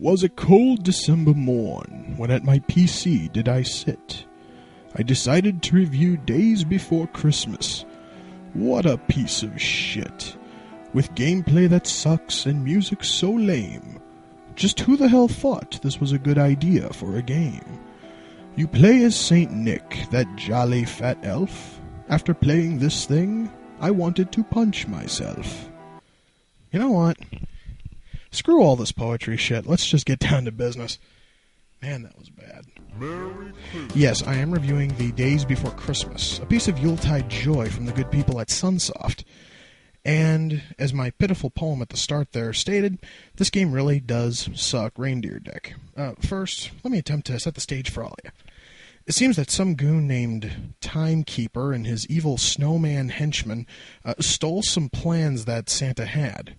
'Twas a cold December morn, when at my PC did I sit. I decided to review Daze Before Christmas. What a piece of shit. With gameplay that sucks and music so lame. Just who the hell thought this was a good idea for a game? You play as Saint Nick, that jolly fat elf. After playing this thing, I wanted to punch myself. You know what? Screw all this poetry shit. Let's just get down to business. Man, that was bad. Yes, I am reviewing the Daze Before Christmas, a piece of Yuletide joy from the good people at Sunsoft. And, as my pitiful poem at the start there stated, this game really does suck reindeer dick. First, let me attempt to set the stage for all of you. It seems that some goon named Timekeeper and his evil snowman henchman stole some plans that Santa had.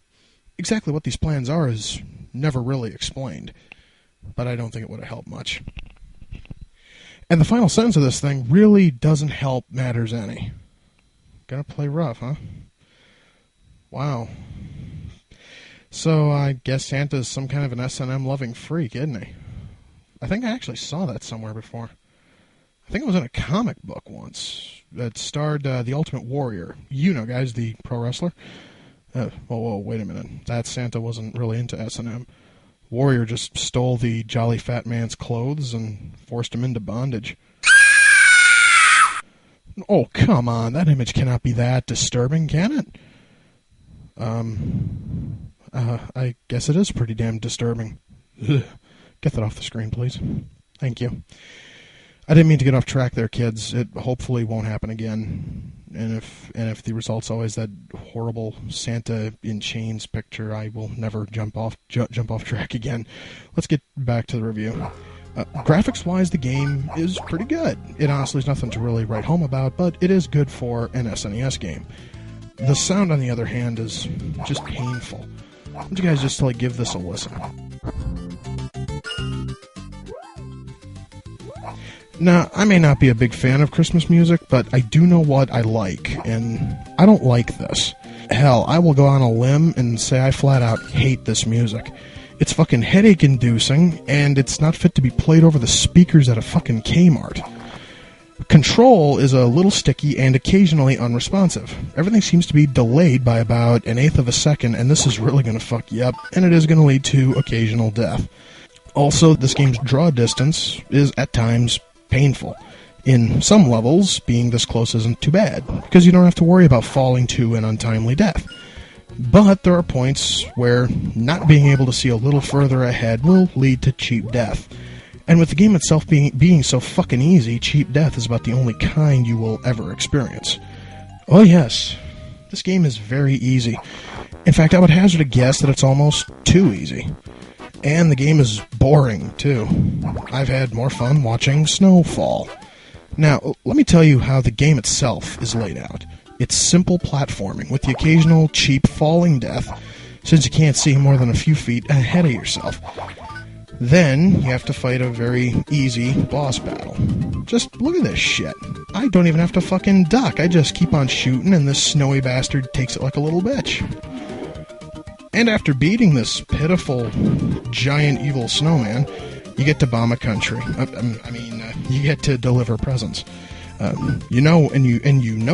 Exactly what these plans are is never really explained, but I don't think it would have helped much. And the final sentence of this thing really doesn't help matters any. Gonna play rough, huh? Wow. So I guess Santa's some kind of an S&M-loving freak, isn't he? I think I actually saw that somewhere before. I think it was in a comic book once that starred the Ultimate Warrior. You know, guys, the pro wrestler. Whoa, wait a minute. That Santa wasn't really into S&M. Warrior just stole the jolly fat man's clothes and forced him into bondage. Oh, come on. That image cannot be that disturbing, can it? I guess it is pretty damn disturbing. Ugh. Get that off the screen, please. Thank you. I didn't mean to get off track there, kids. It hopefully won't happen again. And if the result's always that horrible Santa in chains picture, I will never jump off track again. Let's get back to the review. Graphics-wise, the game is pretty good. It honestly is nothing to really write home about, but it is good for an SNES game. The sound, on the other hand, is just painful. Why don't you guys just give this a listen? Now, I may not be a big fan of Christmas music, but I do know what I like, and I don't like this. Hell, I will go on a limb and say I flat out hate this music. It's fucking headache-inducing, and it's not fit to be played over the speakers at a fucking Kmart. Control is a little sticky and occasionally unresponsive. Everything seems to be delayed by about 1/8 of a second, and this is really going to fuck you up, and it is going to lead to occasional death. Also, this game's draw distance is, at times, painful. In some levels, being this close isn't too bad, because you don't have to worry about falling to an untimely death. But there are points where not being able to see a little further ahead will lead to cheap death. And with the game itself being so fucking easy, cheap death is about the only kind you will ever experience. Oh yes, this game is very easy. In fact, I would hazard a guess that it's almost too easy. And the game is boring, too. I've had more fun watching snow fall. Now, let me tell you how the game itself is laid out. It's simple platforming, with the occasional cheap falling death, since you can't see more than a few feet ahead of yourself. Then, you have to fight a very easy boss battle. Just look at this shit. I don't even have to fucking duck. I just keep on shooting, and this snowy bastard takes it like a little bitch. And after beating this pitiful, giant, evil snowman, you get to bomb a country. You get to deliver presents. You know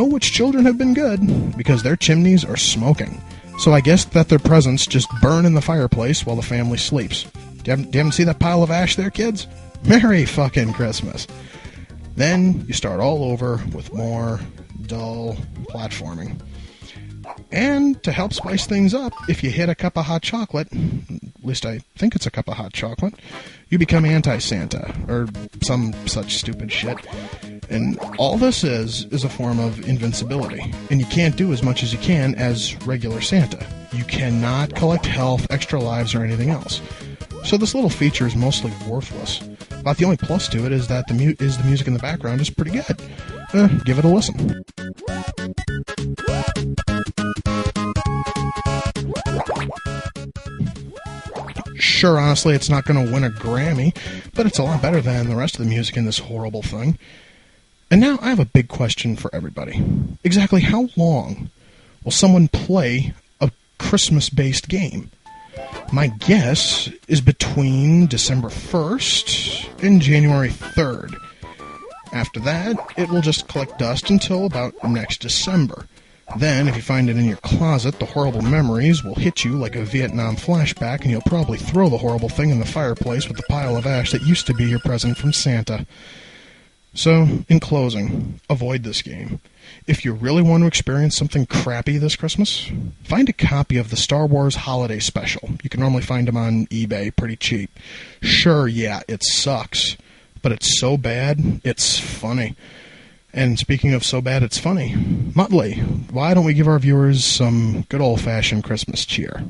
which children have been good, because their chimneys are smoking. So I guess that their presents just burn in the fireplace while the family sleeps. Do you haven't see that pile of ash there, kids? Merry fucking Christmas. Then you start all over with more dull platforming. And to help spice things up, if you hit a cup of hot chocolate, at least I think it's a cup of hot chocolate, you become anti-Santa, or some such stupid shit. And all this is a form of invincibility. And you can't do as much as you can as regular Santa. You cannot collect health, extra lives, or anything else. So this little feature is mostly worthless. But the only plus to it is that the music in the background is pretty good. Give it a listen. Sure, honestly, it's not going to win a Grammy, but it's a lot better than the rest of the music in this horrible thing. And now I have a big question for everybody. Exactly how long will someone play a Christmas-based game? My guess is between December 1st and January 3rd. After that, it will just collect dust until about next December. Then, if you find it in your closet, the horrible memories will hit you like a Vietnam flashback, and you'll probably throw the horrible thing in the fireplace with the pile of ash that used to be your present from Santa. So, in closing, avoid this game. If you really want to experience something crappy this Christmas, find a copy of the Star Wars Holiday Special. You can normally find them on eBay pretty cheap. Sure, yeah, it sucks, but it's so bad, it's funny. And speaking of so bad it's funny, Muttley, why don't we give our viewers some good old-fashioned Christmas cheer?